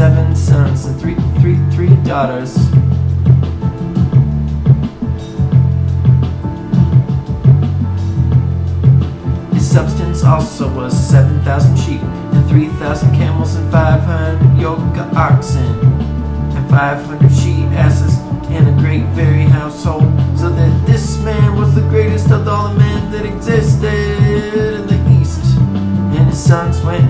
7 sons and three daughters. His substance also was 7,000 sheep and 3,000 camels and 500 yoke oxen and 500 she-asses and a great very household, so that this man was the greatest of all the men that existed in the east. And his sons went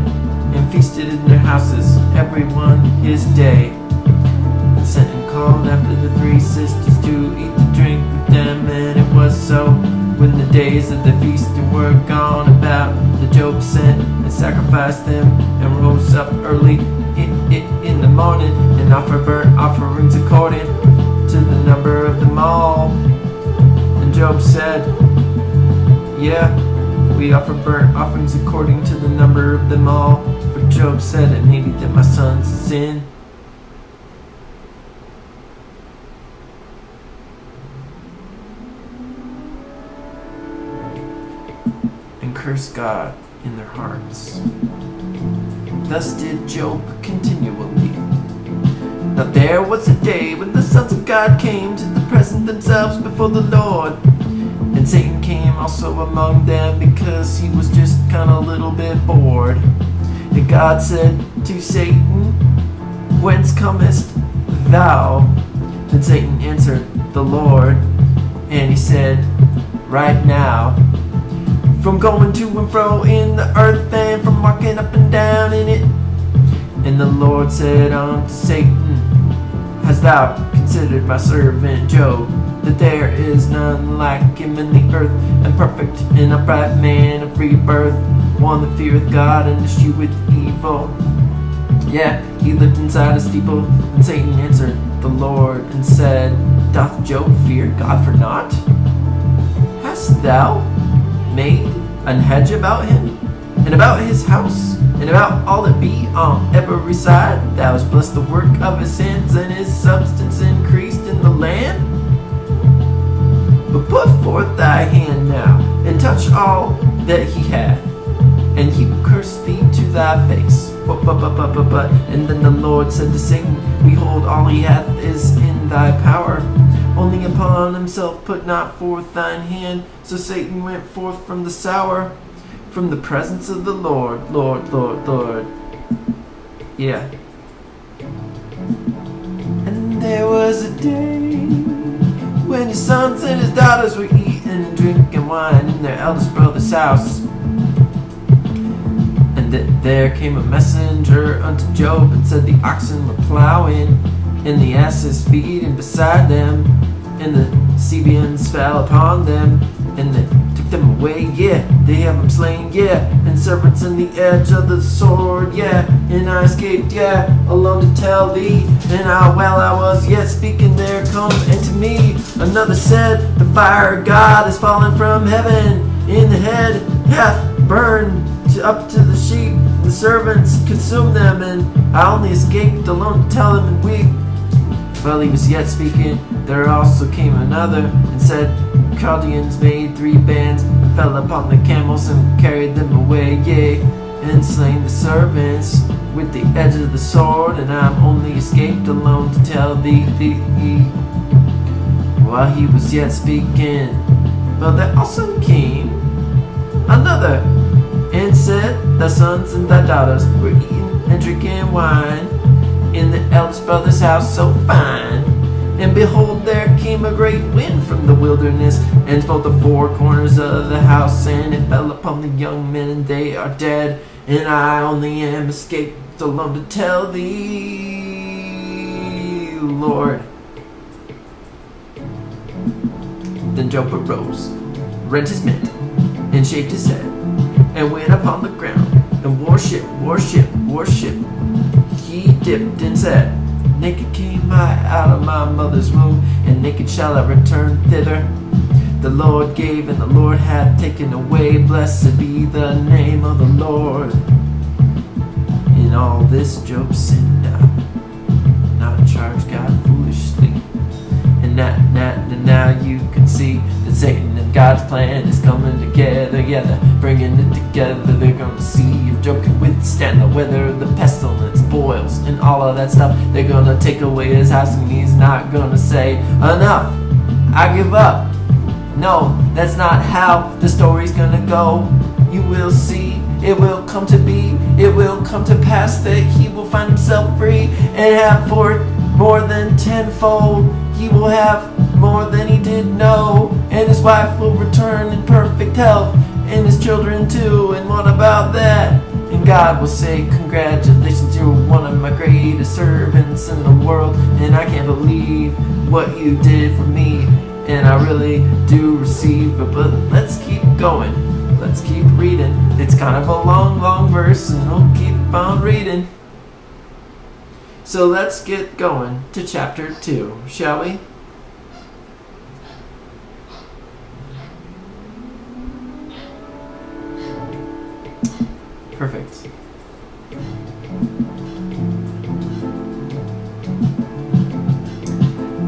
and feasted in their houses, every one his day, and sent and called after the 3 sisters to eat and drink with them. And it was so, when the days of the feasting were gone about, that Job sent and sacrificed them, and rose up early in the morning, and offered burnt offerings according to the number of them all. And Job said, yeah, we offer burnt offerings according to the number of them all. For Job said, it may be that my sons sin. And curse God in their hearts. Thus did Job continually. Now there was a day when the sons of God came to present themselves before the Lord. And Satan came also among them, because he was just kind of a little bit bored. And God said to Satan, whence comest thou? Then Satan answered the Lord, and he said, right now, from going to and fro in the earth, and from walking up and down in it. And the Lord said unto Satan, hast thou considered my servant Job, that there is none like him in the earth, and perfect and upright man of free birth, one that feareth God and escheweth evil? Yeah, he lived inside a steeple. And Satan answered the Lord and said, doth Job fear God for naught? Hast thou made an hedge about him, and about his house, and about all that be on every side? Thou hast blessed the work of his hands, and his substance increased in the land. But put forth thy hand now, and touch all that he hath, and he will curse thee to thy face. And then the Lord said to Satan, behold, all he hath is in thy power, only upon himself put not forth thine hand. So Satan went forth from the presence of the Lord. Yeah. And there was a day when his sons and his daughters were eating and drinking wine in their eldest brother's house. And there came a messenger unto Job, and said, the oxen were plowing, and the asses feeding beside them, and the Sabeans fell upon them, and they took them away, yeah, they have them slain, yeah, and servants in the edge of the sword, yeah, and I escaped, yeah, alone to tell thee. And while I was yet speaking, there come unto me another said, the fire of God is fallen from heaven, in the head hath burned up to the sheep, the servants consumed them, and I only escaped alone to tell them and weep. While he was yet speaking, there also came another, and said, Chaldeans made 3 bands, and fell upon the camels, and carried them away, yea, and slain the servants with the edge of the sword, and I am only escaped alone to tell thee. While he was yet speaking, well, there also came another, and said, thy sons and thy daughters were eating and drinking wine in the eldest brother's house so fine. And behold, there came a great wind from the wilderness, and smote the 4 corners of the house, and it fell upon the young men, and they are dead. And I only am escaped alone to tell thee, Lord. Then Job arose, rent his mantle, and shaved his head, and went upon the ground, and worship. He dipped and said, naked came I out of my mother's womb, and naked shall I return thither. The Lord gave, and the Lord hath taken away. Blessed be the name of the Lord. In all this Job sinned not charge God foolishly. And now you can see that Satan and God's plan is coming together. Yeah, they're bringing it together. They're gonna see if Job can withstand the weather, the pestilence, boils, and and all of that stuff. They're gonna take away his house and he's not gonna say, enough, I give up. No, that's not how the story's gonna go. You will see, it will come to be, it will come to pass that he will find himself free and have for more than tenfold. He will have more than he did know, and his wife will return in perfect health, and his children too, and what about that? And God will say, congratulations, you're one of my greatest servants in the world, and I can't believe what you did for me, and I really do receive it. But let's keep going, let's keep reading. It's kind of a long verse, and we'll keep on reading. So let's get going to chapter 2, shall we? Perfect.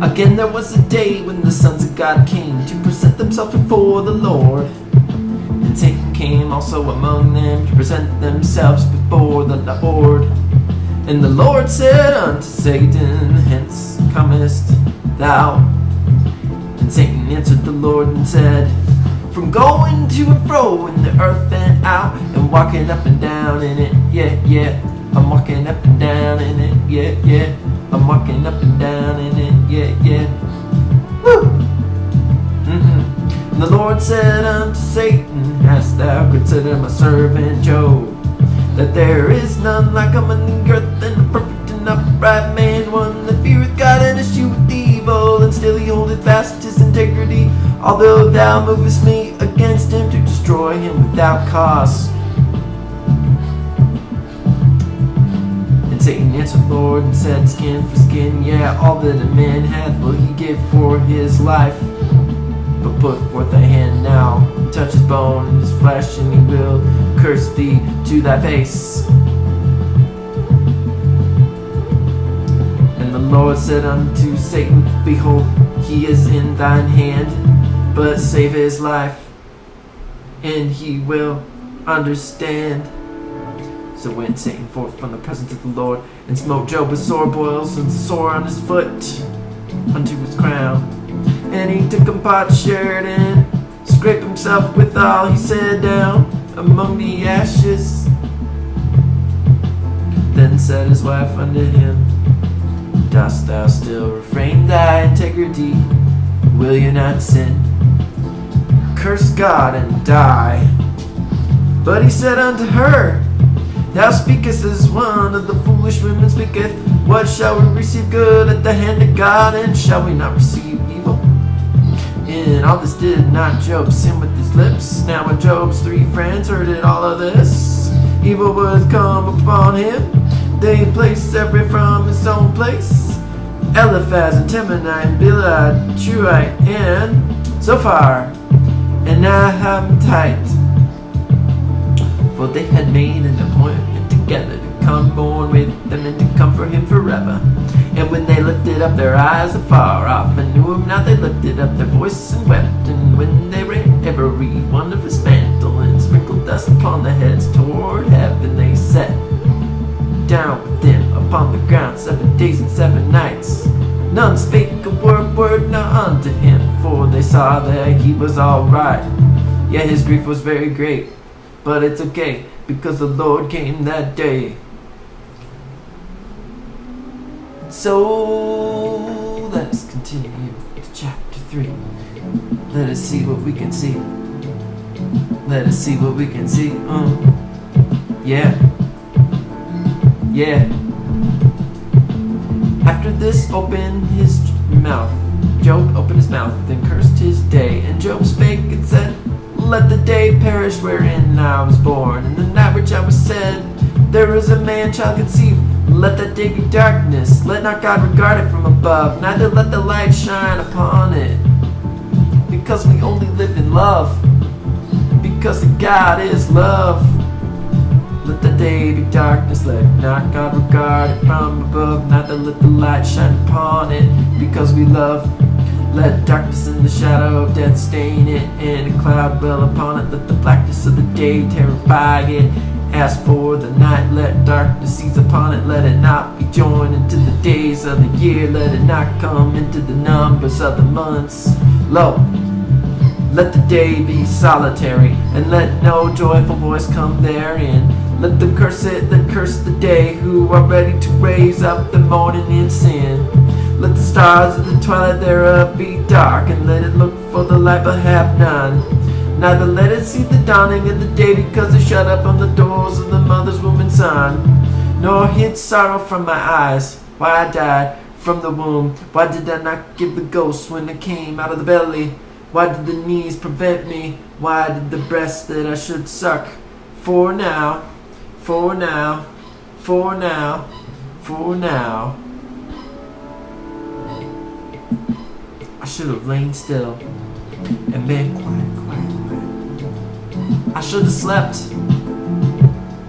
Again there was a day when the sons of God came to present themselves before the Lord. And Satan came also among them to present themselves before the Lord. And the Lord said unto Satan, hence comest thou? And Satan answered the Lord and said, from going to and fro in the earth and out, and walking up and down in it, yeah. I'm walking up and down in it, yeah. I'm walking up and down in it, yeah. Woo! And the Lord said unto Satan, hast thou considered my servant Job, that there is none like him on the earth, and a perfect and upright man, one that feareth God and escheweth evil, and still he holdeth fast his integrity, although thou movest me against him to destroy him without cause. And Satan answered the Lord and said, skin for skin, yeah, all that a man hath will he give for his life. But put forth thy hand now, touch his bone and his flesh, and he will curse thee to thy face. And the Lord said unto Satan, behold, he is in thine hand, but save his life, and he will understand. So went Satan forth from the presence of the Lord, and smote Job with sore boils, and sore on his foot unto his crown. And he took him potsherd, and scraped himself withal, he sat down among the ashes. Then said his wife unto him, dost thou still refrain thy integrity? Will you not sin? Curse God and die. But he said unto her, thou speakest as one of the foolish women speaketh. What shall we receive good at the hand of God, and shall we not receive evil? In all this did not Job sin with his lips. Now when Job's 3 friends heard it all of this, evil was come upon him. They placed every from his own place, Eliphaz and Temanite and Bildad, Shuhite and Zophar and Nahamatite, for they had made an appointment together to come born with them and to comfort him forever. And when they lifted up their eyes afar off and knew him not, they lifted up their voice and wept. And when they ran every one of his mantle and sprinkled dust upon their heads toward heaven, they sat down with them upon the ground 7 days and 7 nights. None spake a word not unto him, for they saw that he was all right. Yet his grief was very great, but it's okay, because the Lord came that day. So let us continue to chapter 3. Let us see what we can see. Let us see what we can see. Yeah. After this opened his mouth, Job opened his mouth and cursed his day. And Job spake and said, let the day perish wherein I was born, and the night which I was said, there is a man child conceived. Let that day be darkness, let not God regard it from above, neither let the light shine upon it. Because we only live in love, because God is love. Let the day be darkness, let not God regard it from above, neither let the light shine upon it. Because we love, let darkness and the shadow of death stain it, and a cloud dwell upon it. Let the blackness of the day terrify it. As for the night, let darkness seize upon it. Let it not be join into the days of the year. Let it not come into the numbers of the months. Lo, let the day be solitary, and let no joyful voice come therein. Let them curse it, then curse the day, who are ready to raise up the morning in sin. Let the stars of the twilight thereof be dark, and let it look for the light but have none. Neither let it see the dawning of the day, because it shut up on the doors of the mother's womb and son. Nor hid sorrow from my eyes, why I died from the womb. Why did I not give the ghost when I came out of the belly? Why did the knees prevent me? Why did the breast that I should suck? For now, for now, for now, for now, I should have lain still and been quiet, quiet, quiet. I should have slept.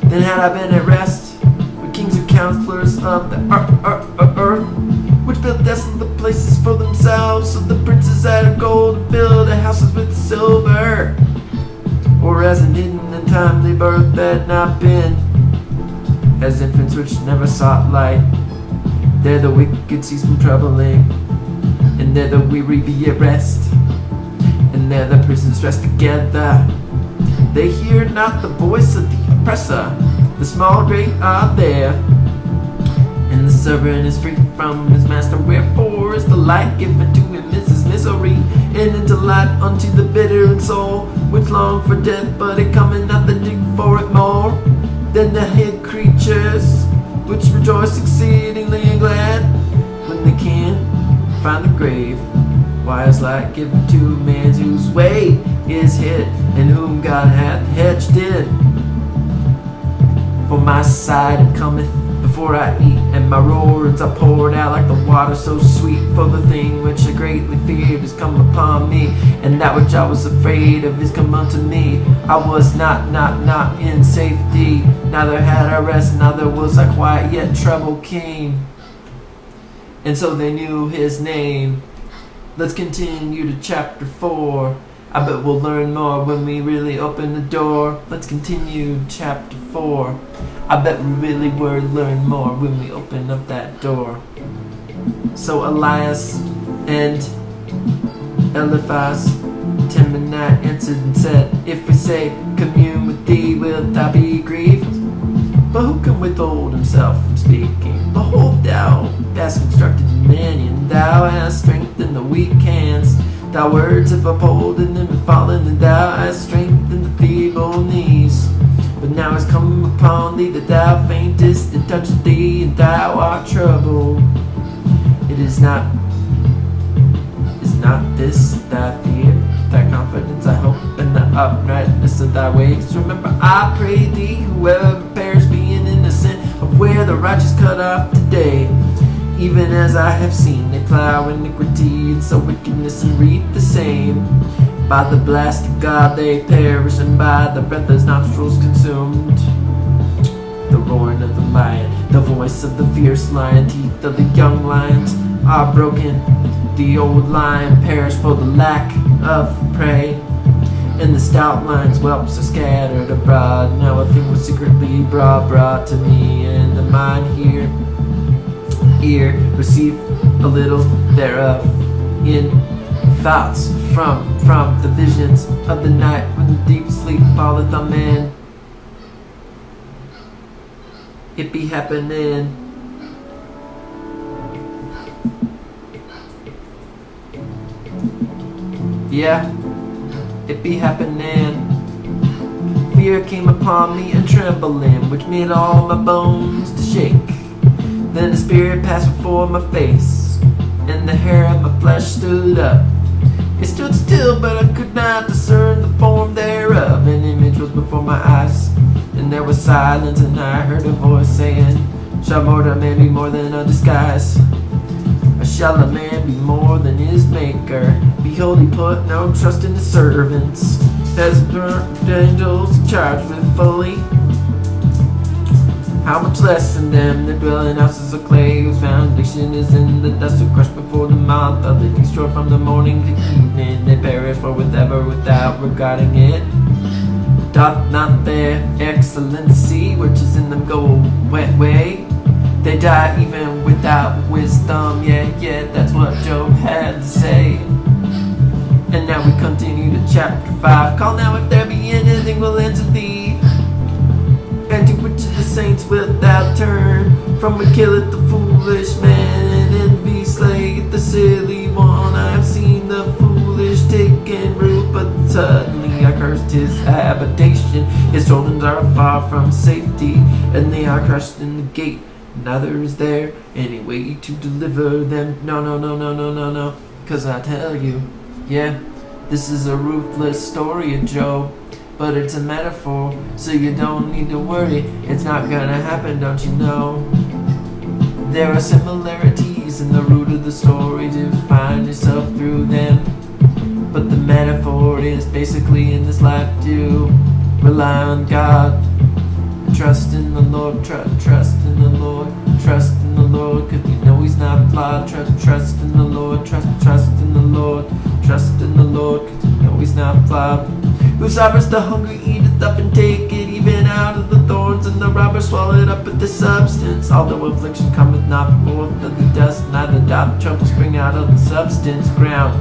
Then had I been at rest with kings and counselors of the earth, which built desolate places for themselves, so the princes had gold and filled their houses with silver. Or as an hidden and timely birth had not been, as infants which never sought light. There the wicked cease from troubling, and there the weary be at rest, and there the prisoners rest together. They hear not the voice of the oppressor, the small great are there, and the servant is free from his master. Wherefore is the light given to him is his misery, and into life unto the bitter in soul, which long for death, but it cometh not the dig for it more than the hid creatures, which rejoice exceedingly and glad when they can find the grave. Why is light given to man whose way is hid, and whom God hath hedged in? For my side it cometh before I eat, and my roars are poured out like the water so sweet. For the thing which I greatly feared is come upon me, and that which I was afraid of is come unto me. I was not in safety, neither had I rest, neither was I quiet, yet trouble came, and so they knew his name. Let's continue to chapter 4. I bet we'll learn more when we really open the door. Let's continue chapter 4. I bet we really will learn more when we open up that door. So Elias and Eliphaz, Temanite answered and said, If we say, commune with thee, wilt thou be grieved? But who can withhold himself from speaking? Behold, thou hast constructed many, and thou hast strengthened the weak hands. Thy words have upholden them and fallen, and thou hast strengthened the feeble knees. But now it's come upon thee that thou faintest, and toucheth thee, and thou art troubled. It is not this thy fear, thy confidence, thy hope, and the uprightness of thy ways. Remember, I pray thee, whoever perishes being innocent of where the righteous cut off today. Even as I have seen they plow iniquity and sow wickedness and reap the same. By the blast of God they perish, and by the breath of his nostrils consumed. The roaring of the lion, the voice of the fierce lion, teeth of the young lions are broken. The old lion perished for the lack of prey, and the stout lion's whelps are scattered abroad. Now a thing was secretly brought to me, and the mind ear receive a little thereof in thoughts from the visions of the night, when the deep sleep falleth on man. It be happening. Yeah, it be happening. Fear came upon me and trembling, which made all my bones to shake. Then the spirit passed before my face, and the hair of my flesh stood up. It stood still, but I could not discern the form thereof. An image was before my eyes, and there was silence, and I heard a voice saying, Shall mortal man be more than a disguise? Or shall a man be more than his maker? Behold, he put no trust in his servants, has burnt angels charged with folly. How much less in them that dwell in houses of clay, whose foundation is in the dust, who crush before the mouth of the destroyer from the morning to evening. They perish for whatever without regarding it. Doth not their excellency, which is in them, go wet way? They die even without wisdom. Yeah, that's what Job had to say. And now we continue to chapter 5. Call now if there be anything will enter thee, and to which of the saints wilt thou turn? From we killeth the foolish man, and envy slayeth the silly one. I have seen the foolish taken root, but suddenly I cursed his habitation. His children are far from safety, and they are crushed in the gate. Neither is there any way to deliver them. No. 'Cause I tell you, yeah, this is a ruthless story of Job, but it's a metaphor, so you don't need to worry. It's not gonna happen, don't you know? There are similarities in the root of the story to find yourself through them, but the metaphor is basically in this life to rely on God. Trust in the Lord, trust in the Lord, trust in the Lord, 'cause you know He's not flawed. Trust in the Lord, trust in the Lord, trust in the Lord, 'cause you know He's not flawed. Who suffers the hungry, eateth up and take it, even out of the thorns, and the robber swallowed up with the substance. Although affliction cometh not forth of the dust, neither doth trouble spring out of the substance ground.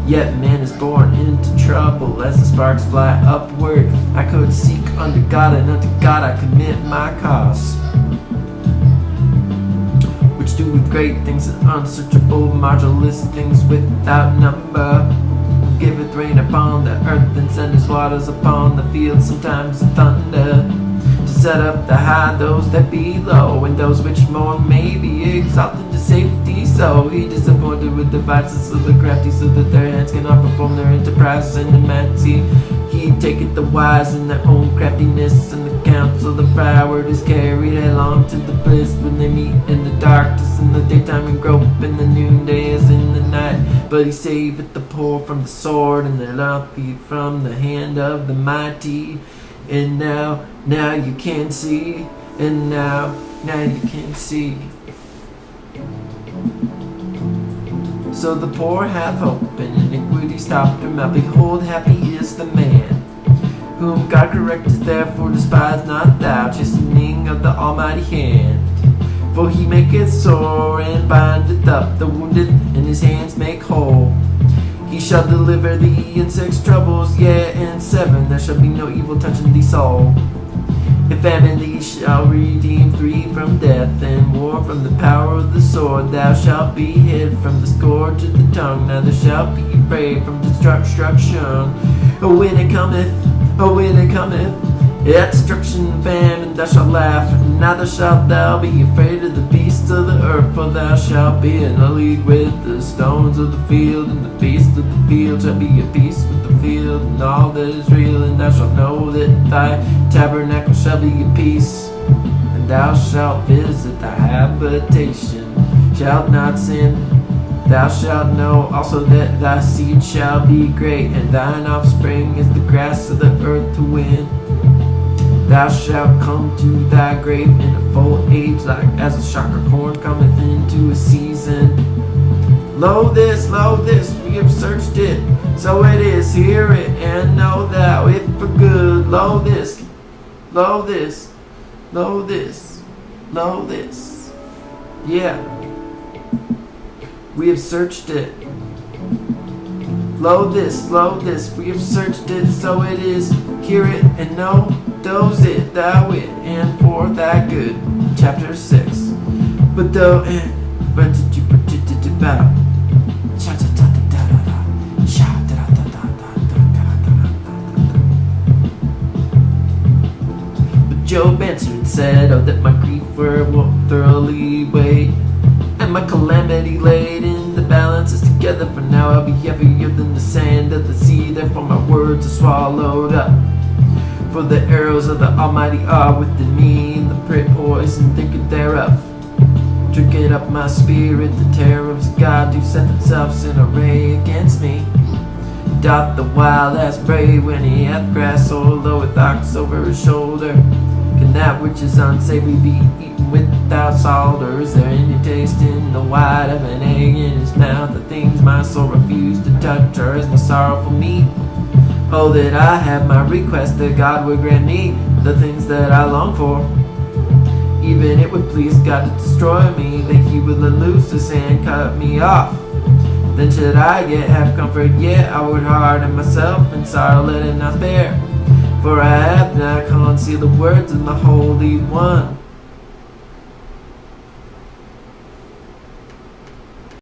Yet man is born into trouble as the sparks fly upward. I could seek unto God, and unto God I commit my cause, which doeth great things and unsearchable, marvelous things without number. Giveth rain upon the earth, and sendeth waters upon the field, sometimes the thunder, to set up the high those that be low, and those which mourn may be exalted to safety. So he disappointed with the devices of the crafty, so that their hands cannot perform their enterprises in humanity. He taketh the wise in their own craftiness, and the counsel of the froward is carried along to the bliss when they meet in the darkness in the daytime, and grope in the noonday as in the night. But he saveth the poor from the sword, and the wealthy from the hand of the mighty. And now you can see, and now you can see. So the poor have hope, and iniquity stopped her mouth. Behold, happy is the man whom God correcteth, therefore despise not thou chastening of the Almighty hand. For he maketh sore and bindeth up the wounded, and his hands make whole. He shall deliver thee in 6 troubles, yea, in 7 there shall be no evil touching thee soul. In famine thee shall redeem 3 from death, and war from the power of the sword. Thou shalt be hid from the scourge of the tongue, neither shalt be afraid from destruction. When it cometh, destruction, famine, thou shalt laugh, neither shalt thou be afraid of the beasts of the earth, for thou shalt be in a league with the stones of the field, and the beasts of the field shall be at peace with the field, and all that is real, and thou shalt know that thy tabernacle shall be at peace, and thou shalt visit thy habitation, shalt not sin. Thou shalt know also that thy seed shall be great, and thine offspring is the grass of the earth to win. Thou shalt come to thy grave in a full age, like as a shock of corn cometh into a season. Lo this, we have searched it, so it is. Hear it, and know thou it for good. Lo this. Yeah. We have searched it. Lo this, we have searched it, so it is. Hear it, and know those it, thou it, and for thy good. Chapter 6. But though, but did you about? But Job answered and said, oh, that my grief were thoroughly weighed, and my calamity laid in the balances together. For now I'll be heavier than the sand of the sea, therefore my words are swallowed up. For the arrows of the Almighty are within me, and the poison thinketh thereof. Drinking up my spirit, the terrors of God do set themselves in array against me. Doth the wild ass bray when he hath grass, or loweth ox over his shoulder? Can that which is unsavory be eaten without salt, or is there any taste in the white of an egg in his mouth? The things my soul refused to touch, or is my sorrowful meat? Oh, that I have my request, that God would grant me the things that I long for. Even it would please God to destroy me, that he would let loose his hand, cut me off. Then should I yet have comfort, yet I would harden myself in sorrow, let it not spare. For I have not concealed the words of the Holy One.